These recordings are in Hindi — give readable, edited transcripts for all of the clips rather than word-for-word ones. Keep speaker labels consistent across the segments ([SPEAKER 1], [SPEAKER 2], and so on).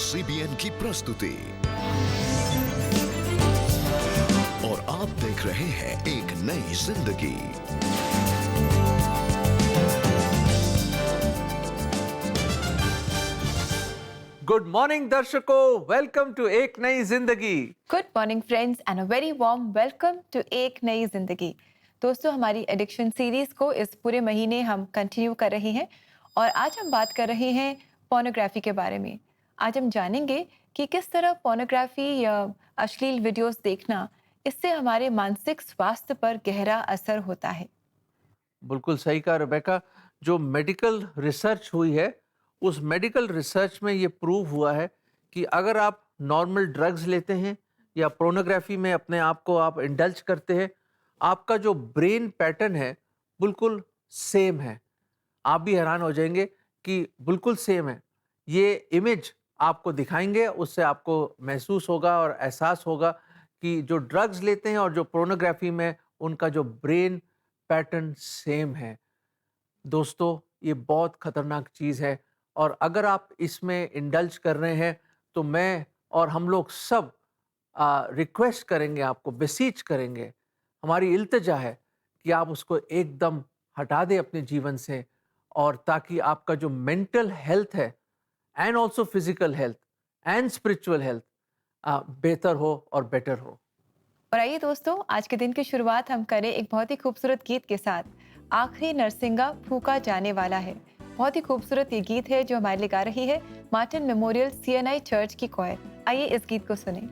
[SPEAKER 1] CBN की प्रस्तुति और आप देख रहे हैं एक नई जिंदगी।
[SPEAKER 2] गुड मॉर्निंग दर्शकों, वेलकम टू एक नई जिंदगी।
[SPEAKER 3] Good morning friends and a very warm welcome to एक नई जिंदगी। दोस्तों, हमारी एडिक्शन सीरीज को इस पूरे महीने हम कंटिन्यू कर रहे हैं और आज हम बात कर रहे हैं पोर्नोग्राफी के बारे में। आज हम जानेंगे कि किस तरह पोर्नोग्राफी या अश्लील वीडियोस देखना इससे हमारे मानसिक स्वास्थ्य पर गहरा असर होता है।
[SPEAKER 2] बिल्कुल सही कहा रेबेका। जो मेडिकल रिसर्च हुई है, उस मेडिकल रिसर्च में ये प्रूव हुआ है कि अगर आप नॉर्मल ड्रग्स लेते हैं या पोर्नोग्राफी में अपने आप को आप इंडल्ज करते हैं, आपका जो ब्रेन पैटर्न है बिल्कुल सेम है। आप भी हैरान हो जाएंगे कि बिल्कुल सेम है। ये इमेज आपको दिखाएंगे, उससे आपको महसूस होगा और एहसास होगा कि जो ड्रग्स लेते हैं और जो पोर्नोग्राफी में उनका जो ब्रेन पैटर्न सेम है। दोस्तों, ये बहुत खतरनाक चीज़ है और अगर आप इसमें इंडल्ज कर रहे हैं तो मैं और हम लोग सब रिक्वेस्ट करेंगे, आपको बेसीच करेंगे, हमारी इल्तिजा है कि आप उसको एकदम हटा दें अपने जीवन से, और ताकि आपका जो मेंटल हेल्थ है and also physical health and spiritual health बेहतर हो और बेटर हो।
[SPEAKER 3] और आइए दोस्तों, आज के दिन की शुरुआत हम करें एक बहुत ही खूबसूरत गीत के साथ। आखिरी नरसिंगा फूका जाने वाला है। बहुत ही खूबसूरत ये गीत है जो हमारे लिए गा रही है मार्टिन मेमोरियल CNI चर्च की क्वायर। आइए इस गीत को सुनें।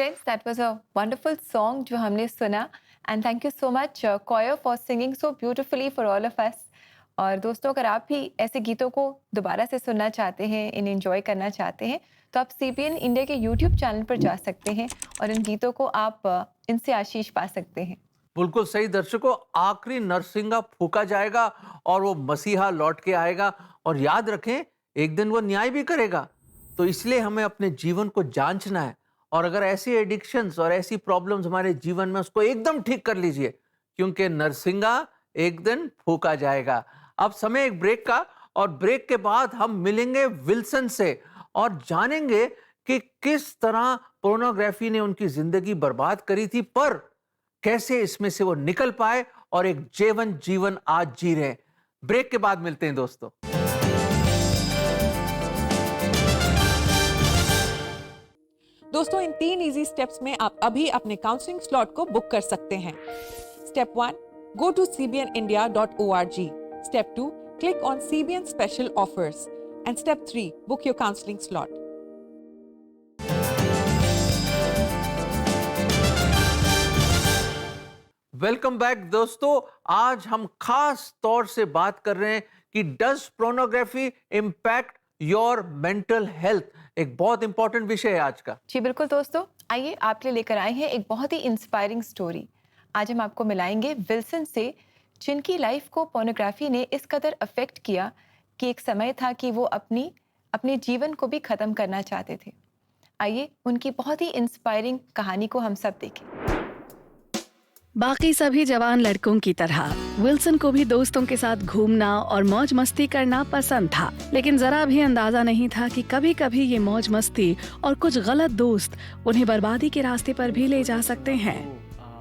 [SPEAKER 3] Friends, that was a wonderful song जो हमने सुना and thank you so much choir for singing so beautifully for all of us. और दोस्तों, अगर आप भी ऐसे गीतों को दोबारा से सुनना चाहते हैं, इन्हें एंजॉय करना चाहते हैं, तो आप CPN इंडिया के YouTube चैनल पर जा सकते हैं और इन गीतों को आप इनसे आशीष पा सकते हैं।
[SPEAKER 2] बिल्कुल सही दर्शकों, आखिरी नरसिंगा फूका जाएगा और वो मसीहा लौट के आएगा और याद रखें एक दिन वो न्याय भी करेगा। तो इसलिए हमें अपने जीवन को जांचना है और अगर ऐसी एडिक्शंस और ऐसी प्रॉब्लम्स हमारे जीवन में, उसको एकदम ठीक कर लीजिए क्योंकि नरसिंगा एक दिन फूका जाएगा। अब समय एक ब्रेक का और ब्रेक के बाद हम मिलेंगे विल्सन से और जानेंगे कि किस तरह पोर्नोग्राफी ने उनकी जिंदगी बर्बाद करी थी, पर कैसे इसमें से वो निकल पाए और एक जीवन आज जी रहे हैं। ब्रेक के बाद मिलते हैं दोस्तों।
[SPEAKER 4] दोस्तों, इन 3 इजी स्टेप्स में आप अभी अपने काउंसलिंग स्लॉट को बुक कर सकते हैं। Step 1, go to cbnindia.org. Step 2, click on CBN special offers. And step 3, book your counseling slot.
[SPEAKER 2] Welcome back दोस्तों। आज हम खास तौर से बात कर रहे हैं कि does pornography impact your mental health. एक बहुत इंपॉर्टेंट विषय है आज का।
[SPEAKER 3] जी बिल्कुल दोस्तों, आइए आपके लिए लेकर आए हैं एक बहुत ही इंस्पायरिंग स्टोरी। आज हम आपको मिलाएंगे विल्सन से, जिनकी लाइफ को पोर्नोग्राफी ने इस कदर अफेक्ट किया कि एक समय था कि वो अपने जीवन को भी खत्म करना चाहते थे। आइए उनकी बहुत ही इंस्पायरिंग कहानी को हम सब देखें।
[SPEAKER 5] बाकी सभी जवान लड़कों की तरह विल्सन को भी दोस्तों के साथ घूमना और मौज मस्ती करना पसंद था, लेकिन जरा भी अंदाजा नहीं था कि कभी कभी ये मौज मस्ती और कुछ गलत दोस्त उन्हें बर्बादी के रास्ते पर भी ले जा सकते हैं।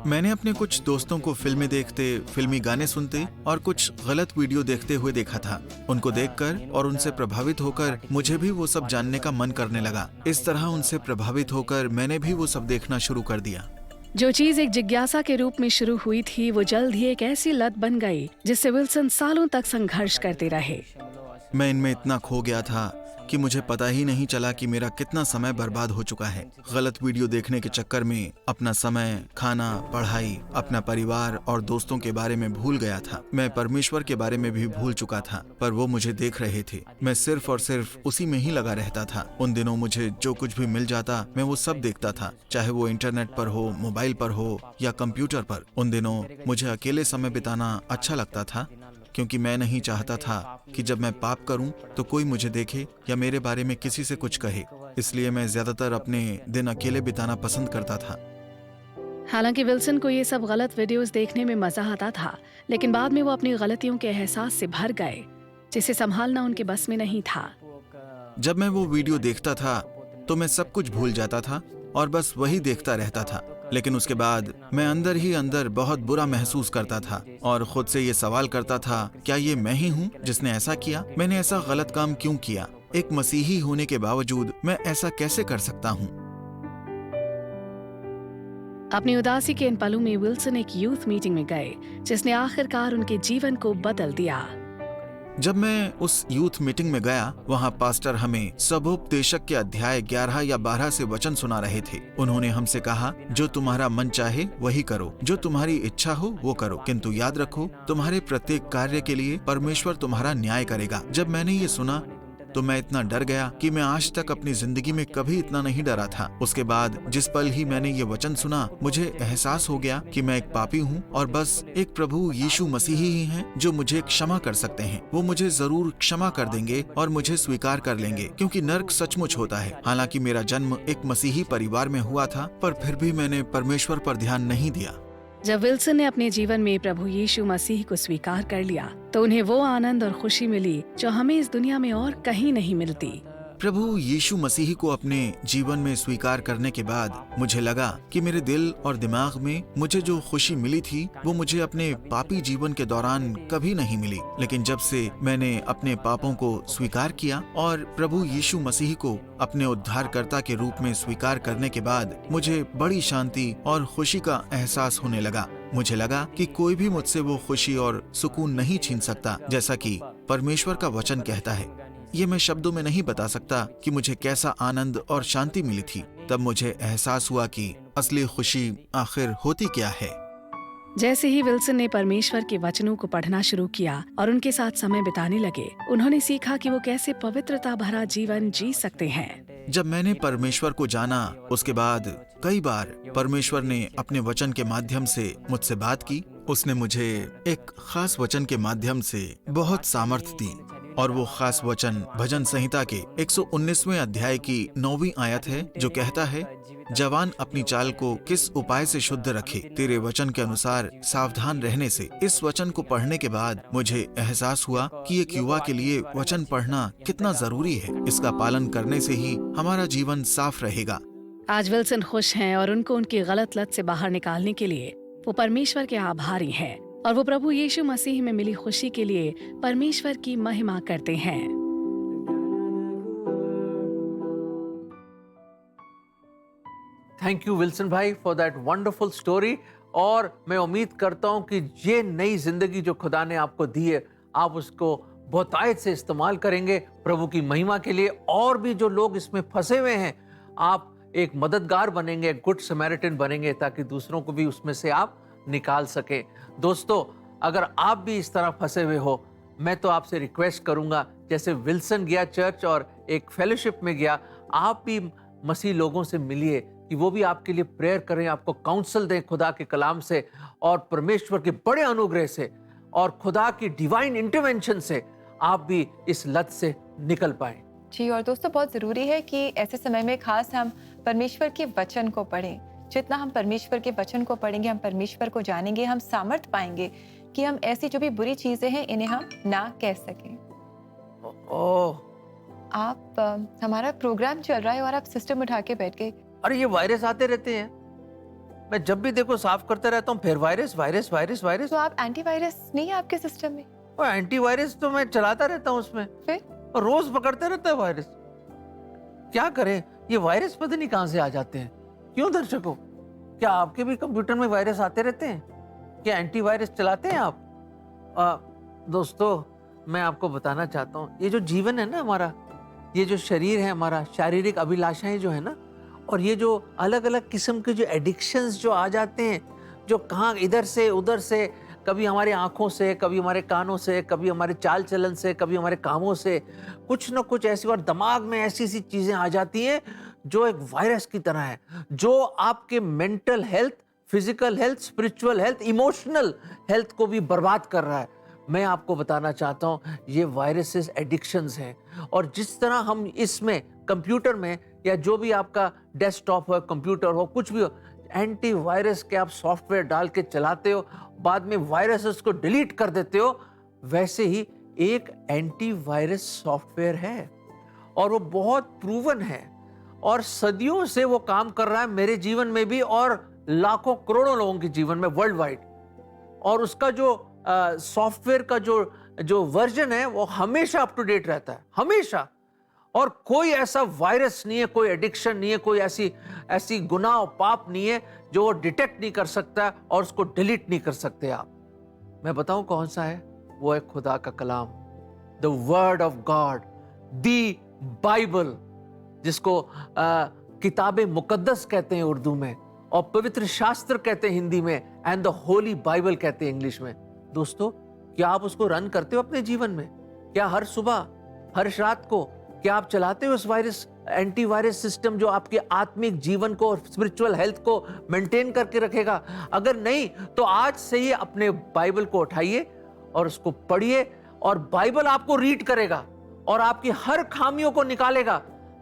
[SPEAKER 6] मैंने अपने कुछ दोस्तों को फिल्में देखते, फिल्मी गाने सुनते और कुछ गलत वीडियो देखते हुए देखा था। उनको देखकर और उनसे प्रभावित होकर मुझे भी वो सब जानने का मन करने लगा। इस तरह उनसे प्रभावित होकर मैंने भी वो सब देखना शुरू कर दिया।
[SPEAKER 5] जो चीज एक जिज्ञासा के रूप में शुरू हुई थी, वो जल्द ही एक ऐसी लत बन गई जिससे विल्सन सालों तक संघर्ष करते रहे।
[SPEAKER 6] मैं इनमें इतना खो गया था कि मुझे पता ही नहीं चला कि मेरा कितना समय बर्बाद हो चुका है। गलत वीडियो देखने के चक्कर में अपना समय, खाना, पढ़ाई, अपना परिवार और दोस्तों के बारे में भूल गया था। मैं परमेश्वर के बारे में भी भूल चुका था, पर वो मुझे देख रहे थे। मैं सिर्फ और सिर्फ उसी में ही लगा रहता था। उन दिनों मुझे जो कुछ भी मिल जाता मैं वो सब देखता था, चाहे वो इंटरनेट पर हो, मोबाइल पर हो या कंप्यूटर पर। उन दिनों मुझे अकेले समय बिताना अच्छा लगता था, क्योंकि मैं नहीं चाहता था कि जब मैं पाप करूं तो कोई मुझे देखे या मेरे बारे में किसी से कुछ कहे। इसलिए मैं ज्यादातर अपने दिन अकेले बिताना पसंद करता था।
[SPEAKER 5] हालांकि विल्सन को ये सब गलत वीडियोस देखने में मजा आता था, लेकिन बाद में वो अपनी गलतियों के एहसास से भर गए, जिसे संभालना उनके बस में नहीं था।
[SPEAKER 6] जब मैं वो वीडियो देखता था तो मैं सब कुछ भूल जाता था और बस वही देखता रहता था। लेकिन उसके बाद मैं अंदर ही अंदर बहुत बुरा महसूस करता था और खुद से ये सवाल करता था, क्या ये मैं ही हूँ जिसने ऐसा किया? मैंने ऐसा गलत काम क्यों किया? एक मसीही होने के बावजूद मैं ऐसा कैसे कर सकता हूँ?
[SPEAKER 5] अपनी उदासी के इन पलों में विल्सन एक यूथ मीटिंग में गए, जिसने आखिरकार उनके जीवन को बदल दिया।
[SPEAKER 6] जब मैं उस यूथ मीटिंग में गया, वहाँ पास्टर हमें सबोपदेशक के अध्याय 11 या 12 से वचन सुना रहे थे। उन्होंने हमसे कहा, जो तुम्हारा मन चाहे वही करो, जो तुम्हारी इच्छा हो वो करो, किंतु याद रखो तुम्हारे प्रत्येक कार्य के लिए परमेश्वर तुम्हारा न्याय करेगा। जब मैंने ये सुना तो मैं इतना डर गया कि मैं आज तक अपनी जिंदगी में कभी इतना नहीं डरा था। उसके बाद जिस पल ही मैंने ये वचन सुना, मुझे एहसास हो गया कि मैं एक पापी हूँ और बस एक प्रभु यीशु मसीह ही हैं जो मुझे क्षमा कर सकते हैं। वो मुझे जरूर क्षमा कर देंगे और मुझे स्वीकार कर लेंगे, क्योंकि नर्क सचमुच होता है। हालांकि मेरा जन्म एक मसीही परिवार में हुआ था, पर फिर भी मैंने परमेश्वर पर ध्यान नहीं दिया।
[SPEAKER 5] जब विल्सन ने अपने जीवन में प्रभु यीशु मसीह को स्वीकार कर लिया, तो उन्हें वो आनंद और खुशी मिली जो हमें इस दुनिया में और कहीं नहीं मिलती।
[SPEAKER 6] प्रभु यीशु मसीह को अपने जीवन में स्वीकार करने के बाद मुझे लगा कि मेरे दिल और दिमाग में मुझे जो खुशी मिली थी वो मुझे अपने पापी जीवन के दौरान कभी नहीं मिली। लेकिन जब से मैंने अपने पापों को स्वीकार किया और प्रभु यीशु मसीह को अपने उद्धारकर्ता के रूप में स्वीकार करने के बाद मुझे बड़ी शांति और खुशी का एहसास होने लगा। मुझे लगा कि कोई भी मुझसे वो खुशी और सुकून नहीं छीन सकता, जैसा कि परमेश्वर का वचन कहता है। ये मैं शब्दों में नहीं बता सकता कि मुझे कैसा आनंद और शांति मिली थी। तब मुझे एहसास हुआ कि असली खुशी आखिर होती क्या है।
[SPEAKER 5] जैसे ही विल्सन ने परमेश्वर के वचनों को पढ़ना शुरू किया और उनके साथ समय बिताने लगे, उन्होंने सीखा कि वो कैसे पवित्रता भरा जीवन जी सकते हैं।
[SPEAKER 6] जब मैंने परमेश्वर को जाना, उसके बाद कई बार परमेश्वर ने अपने वचन के माध्यम से मुझसे बात की। उसने मुझे एक खास वचन के माध्यम से बहुत सामर्थ्य दी, और वो खास वचन भजन संहिता के 119वें अध्याय की 9वीं आयत है, जो कहता है, जवान अपनी चाल को किस उपाय से शुद्ध रखे, तेरे वचन के अनुसार सावधान रहने से। इस वचन को पढ़ने के बाद मुझे एहसास हुआ कि एक युवा के लिए वचन पढ़ना कितना जरूरी है। इसका पालन करने से ही हमारा जीवन साफ रहेगा।
[SPEAKER 5] आज विल्सन खुश हैं और उनको उनकी गलत लत से बाहर निकालने के लिए वो परमेश्वर के आभारी हैं, और वो प्रभु यीशु मसीह में मिली खुशी के लिए परमेश्वर की महिमा करते हैं।
[SPEAKER 2] थैंक यू विल्सन भाई फॉर दैट वंडरफुल स्टोरी। और मैं उम्मीद करता हूं कि ये नई जिंदगी जो खुदा ने आपको दी है, आप उसको बहुतायत से इस्तेमाल करेंगे प्रभु की महिमा के लिए। और भी जो लोग इसमें फंसे हुए हैं, आप एक मददगार बनेंगे, एक गुड समैरिटन बनेंगे, ताकि दूसरों को भी उसमें से आप निकाल सके। दोस्तों, अगर आप भी इस तरह फंसे हुए हो, मैं तो आपसे रिक्वेस्ट करूंगा, जैसे विल्सन गया चर्च और एक फेलोशिप में गया, आप भी मसीह लोगों से मिलिए कि वो भी आपके लिए प्रेयर करें, आपको काउंसल दें खुदा के कलाम से और परमेश्वर के बड़े अनुग्रह से और खुदा की डिवाइन इंटरवेंशन से आप भी इस लत से निकल पाएं।
[SPEAKER 3] जी, और दोस्तों बहुत ज़रूरी है कि ऐसे समय में खास हम परमेश्वर के वचन को पढ़ें। जितना हम परमेश्वर के वचन को पढ़ेंगे, हम परमेश्वर को जानेंगे, हम सामर्थ्य पाएंगे कि हम ऐसी जो भी बुरी चीज़ें हैं इन्हें हम ना कह सकें। आप हमारा प्रोग्राम चल रहा है और आप सिस्टम उठा के बैठ गए।
[SPEAKER 2] अरे ये वायरस आते रहते हैं, मैं जब भी देखो साफ करते रहता हूँ, फिर वायरस वायरस वायरस वायरस।
[SPEAKER 3] तो आप एंटीवायरस नहीं है आपके सिस्टम में?
[SPEAKER 2] और एंटीवायरस तो मैं चलाता रहता हूँ उसमें,
[SPEAKER 3] फिर
[SPEAKER 2] और रोज पकड़ते रहता है वायरस। क्या करें, ये वायरस पता नहीं कहां से आ जाते हैं। क्यों दर्शकों, क्या आपके भी कंप्यूटर में वायरस आते रहते हैं? क्या एंटीवायरस चलाते हैं आप? दोस्तों, मैं आपको बताना चाहता हूँ, ये जो जीवन है ना हमारा, ये जो शरीर है हमारा, शारीरिक अभिलाषाएं जो है ना, और ये जो अलग अलग किस्म के जो एडिक्शंस जो आ जाते हैं, जो कहाँ इधर से उधर से, कभी हमारे आंखों से, कभी हमारे कानों से, कभी हमारे चाल चलन से, कभी हमारे कामों से, कुछ ना कुछ ऐसी, और दिमाग में ऐसी ऐसी चीजें आ जाती हैं जो एक वायरस की तरह है, जो आपके mental health, physical health, spiritual health, emotional health को भी बर्बाद कर रहा है। मैं आपको बताना चाहता हूं, ये वायरसेस एडिक्शंस हैं, और जिस तरह हम इसमें कंप्यूटर में या जो भी आपका डेस्कटॉप हो, कंप्यूटर हो, कुछ भी हो, एंटीवायरस के आप सॉफ्टवेयर डाल के चलाते हो, बाद में वायरसेस को डिलीट कर देते हो, वैसे ही एक एंटीवायरस सॉफ्टवेयर है, और वो बहुत प्रूवन है, और सदियों से वो काम कर रहा है मेरे जीवन में भी और लाखों करोड़ों लोगों के जीवन में वर्ल्ड वाइड। और उसका जो सॉफ्टवेयर का जो वर्जन है वो हमेशा अप टू डेट रहता है, हमेशा। और कोई ऐसा वायरस नहीं है, कोई एडिक्शन नहीं है, कोई ऐसी गुनाह और पाप नहीं है जो वो डिटेक्ट नहीं कर सकता और उसको डिलीट नहीं कर सकते आप। मैं बताऊं कौन सा है? वो है खुदा का कलाम, the word of God, the Bible, जिसको किताबे मुकद्दस कहते हैं उर्दू में, और पवित्र शास्त्र कहते हैं हिंदी में, एंड द होली बाइबल कहते हैं इंग्लिश में। दोस्तों, क्या आप उसको रन करते हो अपने जीवन में? क्या हर सुबह, हर रात को क्या आप चलाते हो उस वायरस, एंटीवायरस सिस्टम जो आपके आत्मिक जीवन को और स्पिरिचुअल हेल्थ को मेंटेन करके रखेगा? अगर नहीं तो आज से ही अपने बाइबल को उठाइए और उसको पढ़िए, और बाइबल आपको रीड करेगा और आपकी हर खामियों को निकालेगा,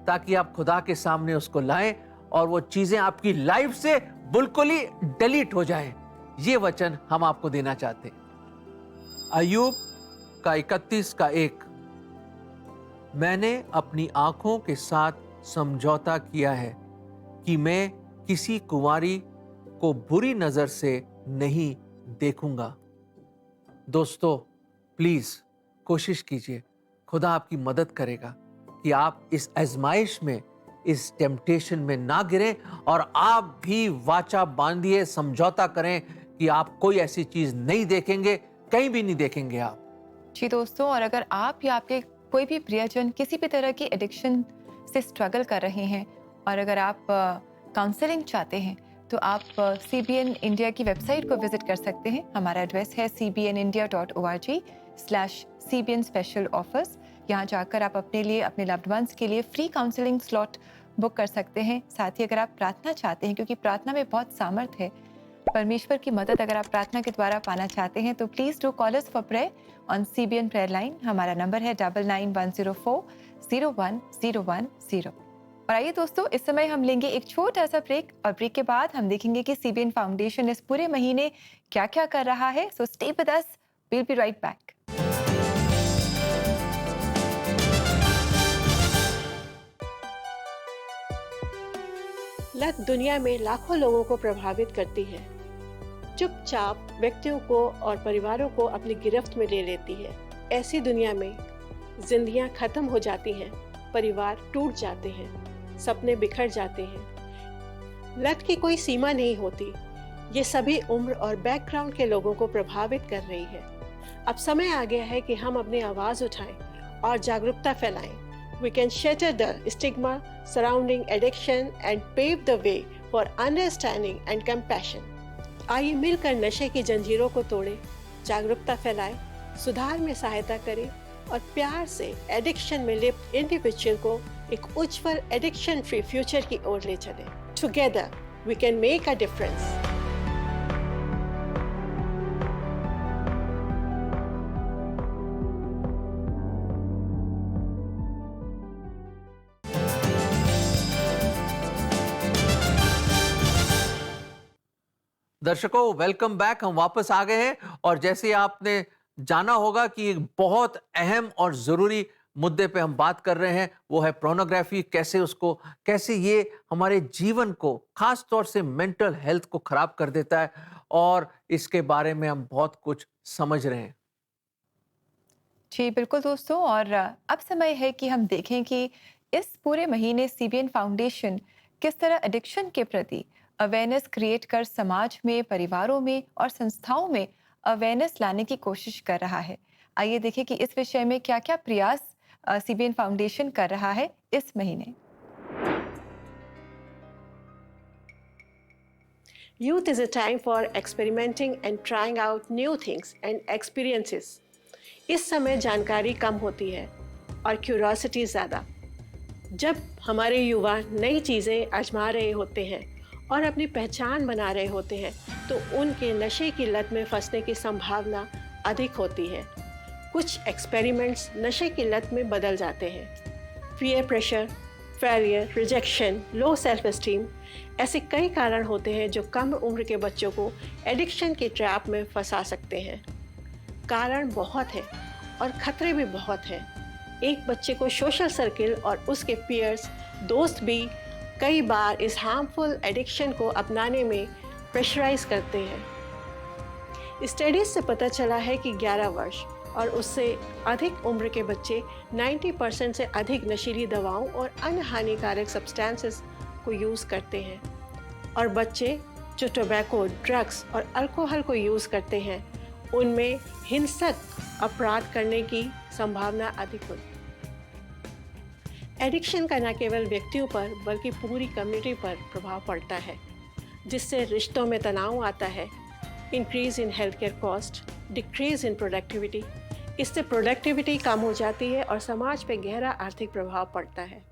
[SPEAKER 2] ताकि आप खुदा के सामने उसको लाएं और वो चीजें आपकी लाइफ से बिल्कुल ही डिलीट हो जाएं। ये वचन हम आपको देना चाहते हैं। अय्यूब का 31:1, मैंने अपनी आंखों के साथ समझौता किया है कि मैं किसी कुंवारी को बुरी नजर से नहीं देखूंगा। दोस्तों, प्लीज कोशिश कीजिए, खुदा आपकी मदद करेगा कि आप इस आजमाइश में, इस टेम्पटेशन में ना गिरें, और आप भी वाचा बांधिए, समझौता करें कि आप कोई ऐसी चीज नहीं देखेंगे, कहीं भी नहीं देखेंगे आप।
[SPEAKER 3] जी दोस्तों, और अगर आप या आपके कोई भी प्रियजन किसी भी तरह की एडिक्शन से स्ट्रगल कर रहे हैं और अगर आप काउंसलिंग चाहते हैं तो आप CBN इंडिया की वेबसाइट को विजिट कर सकते हैं। हमारा एड्रेस है cbnindia.org/CBN स्पेशल ऑफर्स। यहाँ जाकर आप अपने लिए, अपने लव्ड वंस के लिए फ्री काउंसलिंग स्लॉट बुक कर सकते हैं। साथ ही अगर आप प्रार्थना चाहते हैं, क्योंकि प्रार्थना में बहुत सामर्थ्य है, परमेश्वर की मदद अगर आप प्रार्थना के द्वारा पाना चाहते हैं तो please do call us for prayer on CBN prayer line. हमारा नंबर है 9910401010। और आइए दोस्तों, इस समय हम लेंगे एक छोटा सा ब्रेक और ब्रेक के बाद हम देखेंगे कि CBN फाउंडेशन इस पूरे महीने क्या क्या कर रहा है। So stay with us, we will be right back.
[SPEAKER 7] लत दुनिया में लाखों लोगों को प्रभावित करती है। चुपचाप व्यक्तियों को और परिवारों को अपनी गिरफ्त में ले लेती है। ऐसी दुनिया में जिंदगियां खत्म हो जाती हैं, परिवार टूट जाते हैं, सपने बिखर जाते हैं। लत की कोई सीमा नहीं होती। ये सभी उम्र और बैकग्राउंड के लोगों को प्रभावित कर रही है। अब समय आ गया है कि हम अपनी आवाज उठाएं और जागरूकता फैलाएं। We can shatter the stigma surrounding addiction and pave the way for understanding and compassion. आइए मिलकर नशे की जंजीरों को तोड़ें, जागरूकता फैलाएं, सुधार में सहायता करें और प्यार से एडिक्शन में लिप्त इंडिविजुअल को एक उज्जवल एडिक्शन फ्री फ्यूचर की ओर ले चलें। Together we can make a difference.
[SPEAKER 2] दर्शकों, वेलकम बैक। हम वापस आ गए हैं और जैसे आपने जाना होगा कि एक बहुत अहम और ज़रूरी मुद्दे पे हम बात कर रहे हैं, वो है पोर्नोग्राफी। कैसे ये हमारे जीवन को, खास तौर से मेंटल हेल्थ को खराब कर देता है और इसके बारे में हम बहुत कुछ समझ रहे हैं।
[SPEAKER 3] जी बिल्कुल दोस्तों, और अब समय है कि हम देखें कि इस पूरे महीने CBN फाउंडेशन किस तरह एडिक्शन के प्रति अवेयरनेस क्रिएट कर समाज में, परिवारों में और संस्थाओं में अवेयरनेस लाने की कोशिश कर रहा है। आइए देखें कि इस विषय में क्या क्या प्रयास CBN फाउंडेशन कर रहा है इस महीने।
[SPEAKER 7] Youth is a time for experimenting and trying out new things and experiences. इस समय जानकारी कम होती है और क्यूरोसिटी ज़्यादा। जब हमारे युवा नई चीज़ें आजमा रहे होते हैं और अपनी पहचान बना रहे होते हैं तो उनके नशे की लत में फंसने की संभावना अधिक होती है। कुछ एक्सपेरिमेंट्स नशे की लत में बदल जाते हैं। Peer pressure, failure, rejection, low self esteem, ऐसे कई कारण होते हैं जो कम उम्र के बच्चों को एडिक्शन की ट्रैप में फंसा सकते हैं। कारण बहुत है और खतरे भी बहुत हैं। एक बच्चे को सोशल सर्किल और उसके पीयर्स, दोस्त भी कई बार इस हार्मफुल एडिक्शन को अपनाने में प्रेशराइज करते हैं। स्टडीज से पता चला है कि 11 वर्ष और उससे अधिक उम्र के बच्चे 90% से अधिक नशीली दवाओं और अन्य हानिकारक सब्सटेंसेस को यूज़ करते हैं। और बच्चे जो टोबैको, ड्रग्स और अल्कोहल को यूज़ करते हैं उनमें हिंसक अपराध करने की संभावना अधिक होती है। एडिक्शन का न केवल व्यक्तियों पर बल्कि पूरी कम्युनिटी पर प्रभाव पड़ता है, जिससे रिश्तों में तनाव आता है, increase in health care cost, decrease in productivity. इससे प्रोडक्टिविटी कम हो जाती है और समाज पे गहरा आर्थिक प्रभाव पड़ता है।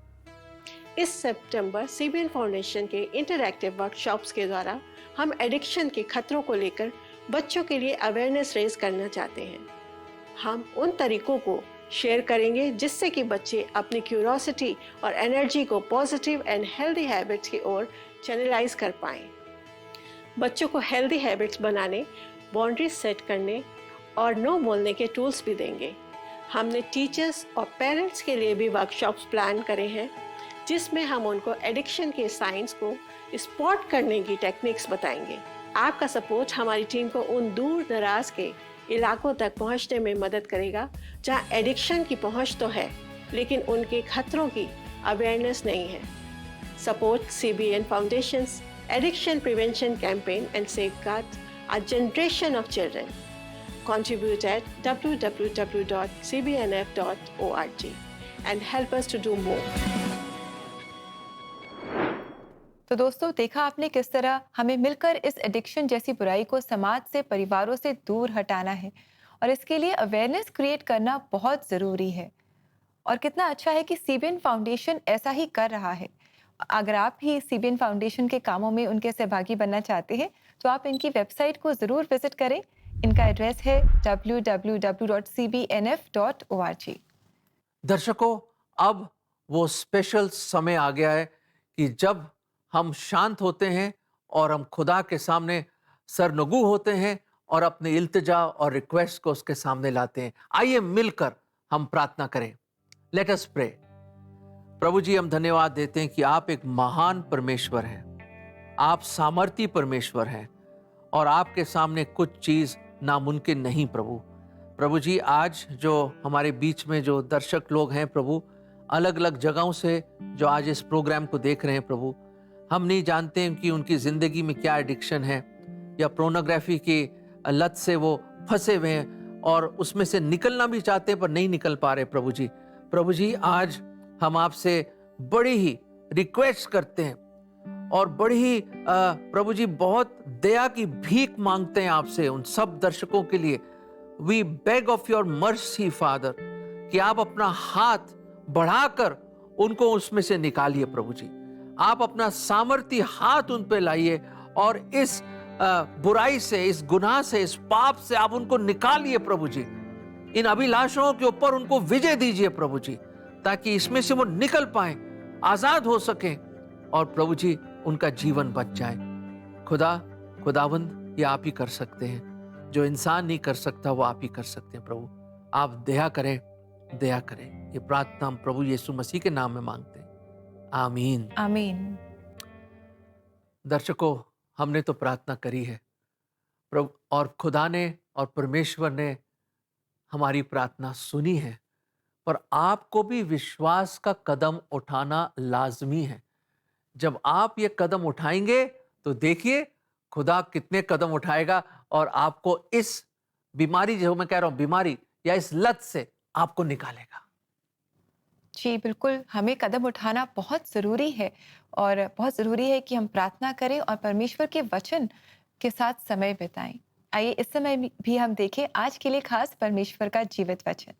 [SPEAKER 7] इस सितंबर CBN फाउंडेशन के इंटरैक्टिव वर्कशॉप्स के द्वारा हम एडिक्शन के खतरों को लेकर बच्चों के लिए अवेयरनेस रेज करना चाहते हैं। हम उन तरीकों को शेयर करेंगे जिससे कि बच्चे अपनी क्यूरोसिटी और एनर्जी को पॉजिटिव एंड हेल्दी हैबिट्स की ओर चैनलाइज कर पाएं। बच्चों को हेल्दी हैबिट्स बनाने, बाउंड्रीज सेट करने और नो बोलने के टूल्स भी देंगे। हमने टीचर्स और पेरेंट्स के लिए भी वर्कशॉप्स प्लान करे हैं, जिसमें हम उनको एडिक्शन के साइंस को स्पॉट करने की टेक्निक्स बताएंगे। आपका सपोर्ट हमारी टीम को उन दूर दराज के इलाकों तक पहुंचने में मदद करेगा जहां एडिक्शन की पहुंच तो है लेकिन उनके खतरों की अवेयरनेस नहीं है। Support CBN Foundation's Addiction Prevention Campaign and safeguard a generation of children. contribute at www.cbnf.org and help us to do more.
[SPEAKER 3] तो दोस्तों, देखा आपने किस तरह हमें मिलकर इस एडिक्शन जैसी बुराई को समाज से, परिवारों से दूर हटाना है और इसके लिए अवेयरनेस क्रिएट करना बहुत ज़रूरी है। और कितना अच्छा है कि सीबीएन फाउंडेशन ऐसा ही कर रहा है। अगर आप भी सीबीएन फाउंडेशन के कामों में उनके सहभागी बनना चाहते हैं तो आप इनकी वेबसाइट को ज़रूर विजिट करें। इनका एड्रेस है www.cbnf.org।
[SPEAKER 2] दर्शकों, अब वो स्पेशल समय आ गया है कि जब हम शांत होते हैं और हम खुदा के सामने सरनगू होते हैं और अपने इल्तिजा और रिक्वेस्ट को उसके सामने लाते हैं। आइए मिलकर हम प्रार्थना करें। Let us pray. प्रभु जी, हम धन्यवाद देते हैं कि आप एक महान परमेश्वर हैं, आप सामर्थी परमेश्वर हैं और आपके सामने कुछ चीज नामुमकिन नहीं। प्रभु जी, आज जो हमारे बीच में जो दर्शक लोग हैं प्रभु, अलग अलग जगहों से जो आज इस प्रोग्राम को देख रहे हैं प्रभु, हम नहीं जानते हैं कि उनकी जिंदगी में क्या एडिक्शन है या पोर्नोग्राफी की लत से वो फंसे हुए हैं और उसमें से निकलना भी चाहते हैं पर नहीं निकल पा रहे। प्रभु जी, आज हम आपसे बड़ी ही रिक्वेस्ट करते हैं और बड़ी ही प्रभु जी बहुत दया की भीख मांगते हैं आपसे उन सब दर्शकों के लिए। We beg of your mercy father कि आप अपना हाथ बढ़ाकर उनको उसमें से निकालिए। प्रभु जी, आप अपना सामर्थी हाथ उन पे लाइए और इस बुराई से, इस गुनाह से, इस पाप से आप उनको निकालिए। प्रभु जी, इन अभिलाषाओं के ऊपर उनको विजय दीजिए प्रभु जी, ताकि इसमें से वो निकल पाए, आजाद हो सके और प्रभु जी उनका जीवन बच जाए। खुदावंद, ये आप ही कर सकते हैं, जो इंसान नहीं कर सकता वो आप ही कर सकते हैं। प्रभु, आप दया करें। ये प्रार्थना हम प्रभु यीशु मसीह के नाम में मांगते हैं, आमीन।
[SPEAKER 3] आमीन।
[SPEAKER 2] दर्शकों, हमने तो प्रार्थना करी है प्रभु, और खुदा ने और परमेश्वर ने हमारी प्रार्थना सुनी है, पर आपको भी विश्वास का कदम उठाना लाजमी है। जब आप ये कदम उठाएंगे तो देखिए खुदा कितने कदम उठाएगा और आपको इस बीमारी, जो मैं कह रहा हूं बीमारी या इस लत से आपको निकालेगा।
[SPEAKER 3] जी बिल्कुल, हमें कदम उठाना बहुत ज़रूरी है और बहुत ज़रूरी है कि हम प्रार्थना करें और परमेश्वर के वचन के साथ समय बिताएं। आइए इस समय भी हम देखें आज के लिए खास परमेश्वर का जीवित वचन।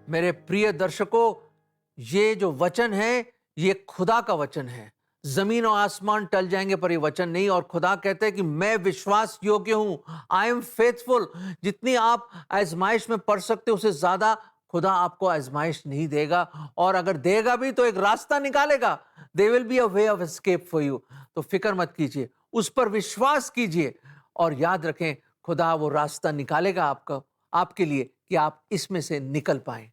[SPEAKER 2] मेरे प्रिय दर्शकों, ये जो वचन है ये खुदा का वचन है। जमीन और आसमान टल जाएंगे पर ये वचन नहीं। और खुदा कहते हैं कि मैं विश्वास योग्य हूं, आई एम फेथफुल। जितनी आप आजमाइश में पड़ सकते हो उससे ज्यादा खुदा आपको आजमाइश नहीं देगा, और अगर देगा भी तो एक रास्ता निकालेगा। They will be a way of escape for you. तो फिक्र मत कीजिए, उस पर विश्वास कीजिए और याद रखें खुदा वो रास्ता निकालेगा आपका, आपके लिए, कि आप इसमें से निकल पाएं।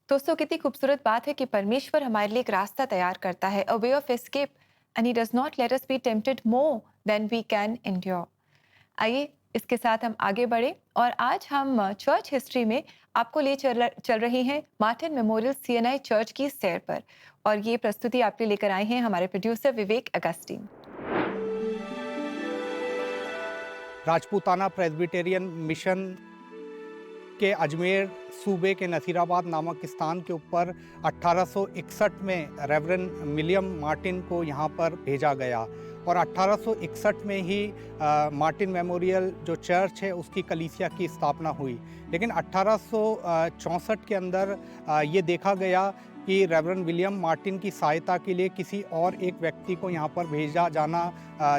[SPEAKER 3] दोस्तों, कितनी खूबसूरत बात है कि परमेश्वर हमारे लिए एक रास्ता तैयार करता है, a way of escape, and he does not let us be tempted more than we can endure. आइए इसके साथ हम आगे बढ़े और आज हम चर्च हिस्ट्री में आपको ले चल रहे हैं मार्टिन मेमोरियल सीएनआई चर्च की सैर पर, और ये प्रस्तुति आपके लेकर आए हैं हमारे प्रोड्यूसर विवेक अगस्टीन।
[SPEAKER 8] राजपूताना प्रेस्बिटेरियन मिशन के अजमेर सूबे के नसीराबाद नामक स्थान के ऊपर 1861 में रेवरेंड विलियम मार्टिन को यहाँ पर भेजा गया और 1861 में ही मार्टिन मेमोरियल जो चर्च है उसकी कलीसिया की स्थापना हुई। लेकिन 1864 के अंदर ये देखा गया कि रेवरेंड विलियम मार्टिन की सहायता के लिए किसी और एक व्यक्ति को यहाँ पर भेजा जाना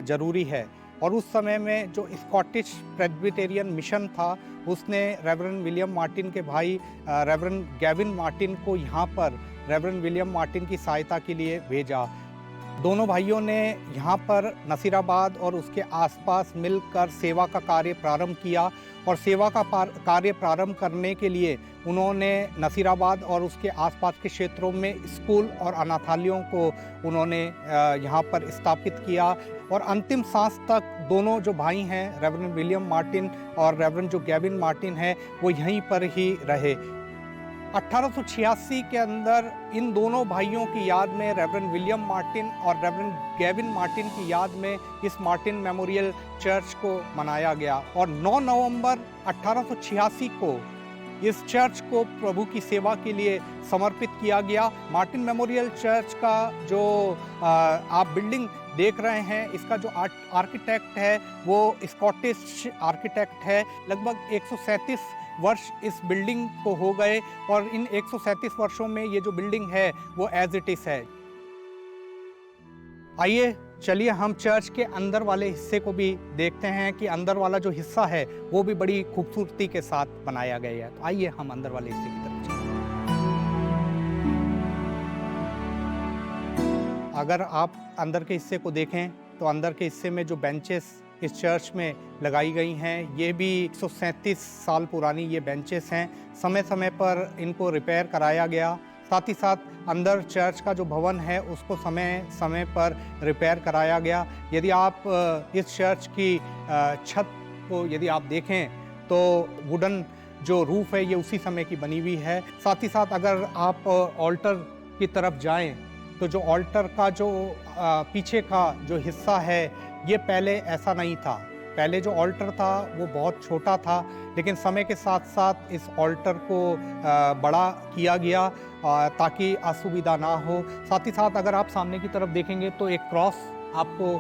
[SPEAKER 8] ज़रूरी है। और उस समय में जो स्कॉटिश प्रेस्बिटेरियन मिशन था उसने रेवरेंड विलियम मार्टिन के भाई रेवरेंड गैविन मार्टिन को यहाँ पर रेवरेंड विलियम मार्टिन की सहायता के लिए भेजा। दोनों भाइयों ने यहाँ पर नसीराबाद और उसके आसपास मिलकर सेवा का कार्य प्रारंभ किया और सेवा का कार्य प्रारंभ करने के लिए उन्होंने नसीराबाद और उसके आसपास के क्षेत्रों में स्कूल और अनाथालयों को उन्होंने यहाँ पर स्थापित किया और अंतिम सांस तक दोनों जो भाई हैं रेवरेंड विलियम मार्टिन और रेवरेंड जो गैविन मार्टिन है वो यहीं पर ही रहे। 1886 के अंदर इन दोनों भाइयों की याद में रेवरेंड विलियम मार्टिन और रेवरेंड गैविन मार्टिन की याद में इस मार्टिन मेमोरियल चर्च को मनाया गया और 9 नवंबर 1886 को इस चर्च को प्रभु की सेवा के लिए समर्पित किया गया। मार्टिन मेमोरियल चर्च का जो आप बिल्डिंग देख रहे हैं, इसका जो आर्किटेक्ट है वो स्कॉटिश आर्किटेक्ट है। लगभग 137 वर्ष इस बिल्डिंग को हो गए और इन 137 वर्षों में ये जो बिल्डिंग है वो एज इट इज है। आइए चलिए हम चर्च के अंदर वाले हिस्से को भी देखते हैं कि अंदर वाला जो हिस्सा है वो भी बड़ी खूबसूरती के साथ बनाया गया है। तो आइए हम अंदर वाले हिस्से की तरफ चलते हैं। अगर आप अंदर के हिस्से को देखें तो अंदर के हिस्से में जो बेंचेस इस चर्च में लगाई गई हैं ये भी 137 साल पुरानी ये बेंचेस हैं। समय समय पर इनको रिपेयर कराया गया। साथ ही साथ अंदर चर्च का जो भवन है उसको समय समय पर रिपेयर कराया गया। यदि आप इस चर्च की छत को यदि आप देखें तो वुडन जो रूफ है ये उसी समय की बनी हुई है। साथ ही साथ अगर आप ऑल्टर की तरफ जाएं तो जो ऑल्टर का जो पीछे का जो हिस्सा है ये पहले ऐसा नहीं था। पहले जो ऑल्टर था वो बहुत छोटा था, लेकिन समय के साथ साथ इस ऑल्टर को बड़ा किया गया ताकि असुविधा ना हो। साथ ही साथ अगर आप सामने की तरफ देखेंगे तो एक क्रॉस आपको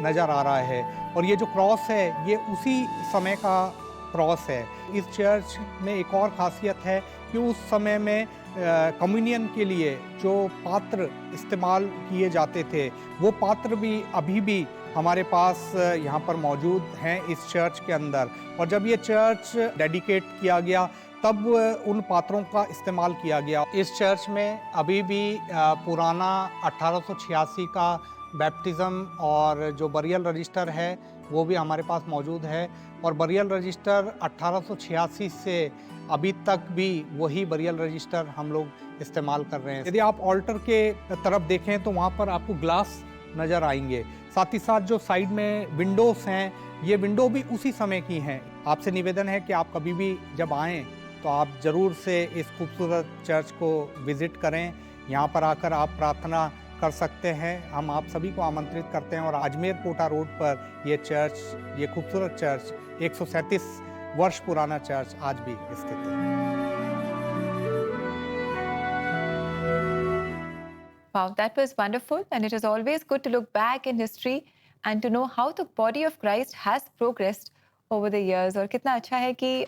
[SPEAKER 8] नज़र आ रहा है और ये जो क्रॉस है ये उसी समय का क्रॉस है। इस चर्च में एक और ख़ासियत है कि उस समय में कम्युनियन के लिए जो पात्र इस्तेमाल किए जाते थे वो पात्र भी अभी भी हमारे पास यहाँ पर मौजूद हैं इस चर्च के अंदर। और जब ये चर्च डेडिकेट किया गया तब उन पात्रों का इस्तेमाल किया गया। इस चर्च में अभी भी पुराना 1886 का बैप्टिज़म और जो बरियल रजिस्टर है वो भी हमारे पास मौजूद है और बरियल रजिस्टर 1886 से अभी तक भी वही बरियल रजिस्टर हम लोग इस्तेमाल कर रहे हैं। यदि आप ऑल्टर के तरफ देखें तो वहाँ पर आपको ग्लास नज़र आएंगे। साथ ही साथ जो साइड में विंडोज़ हैं ये विंडो भी उसी समय की हैं। आपसे निवेदन है कि आप कभी भी जब आएँ तो आप ज़रूर से इस खूबसूरत चर्च को विज़िट करें। यहाँ पर आकर आप प्रार्थना कर सकते हैं। हम आप सभी को आमंत्रित करते हैं और अजमेर कोटा रोड पर ये चर्च, ये खूबसूरत चर्च 137 वर्ष पुराना चर्च आज भी स्थित है।
[SPEAKER 3] Wow, that was wonderful, and it is always good to look back in history and to know how the body of Christ has progressed over the years. और कितना अच्छा है कि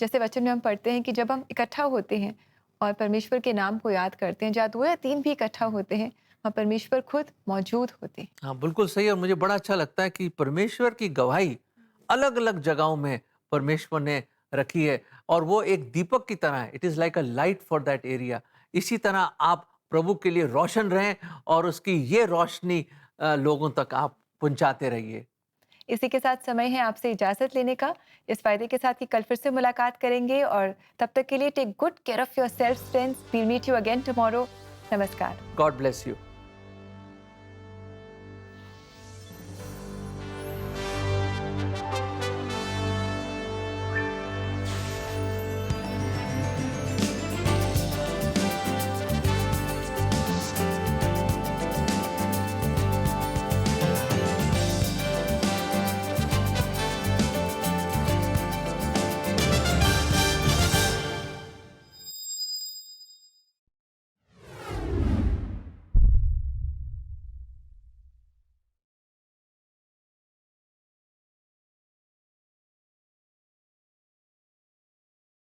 [SPEAKER 3] जैसे वचन में हम पढ़ते हैं कि जब हम इकट्ठा होते हैं और परमेश्वर के नाम को याद करते हैं, जहाँ 2 या 3 भी इकट्ठा होते हैं वहाँ परमेश्वर खुद मौजूद होते हैं।
[SPEAKER 2] हाँ बिल्कुल सही। और मुझे बड़ा अच्छा लगता है कि परमेश्वर की गवाही अलग अलग जगहों में परमेश्वर ने रखी है और वो एक दीपक की तरह है। It is like a light for that area. इसी तरह आप प्रभु के लिए रोशन रहें और उसकी ये रोशनी लोगों तक आप पहुंचाते रहिए।
[SPEAKER 3] इसी के साथ समय है आपसे इजाज़त लेने का, इस फायदे के साथ कि कल फिर से मुलाकात करेंगे और तब तक के लिए take good care of yourself friends. We'll meet you again tomorrow. नमस्कार।
[SPEAKER 2] God bless you.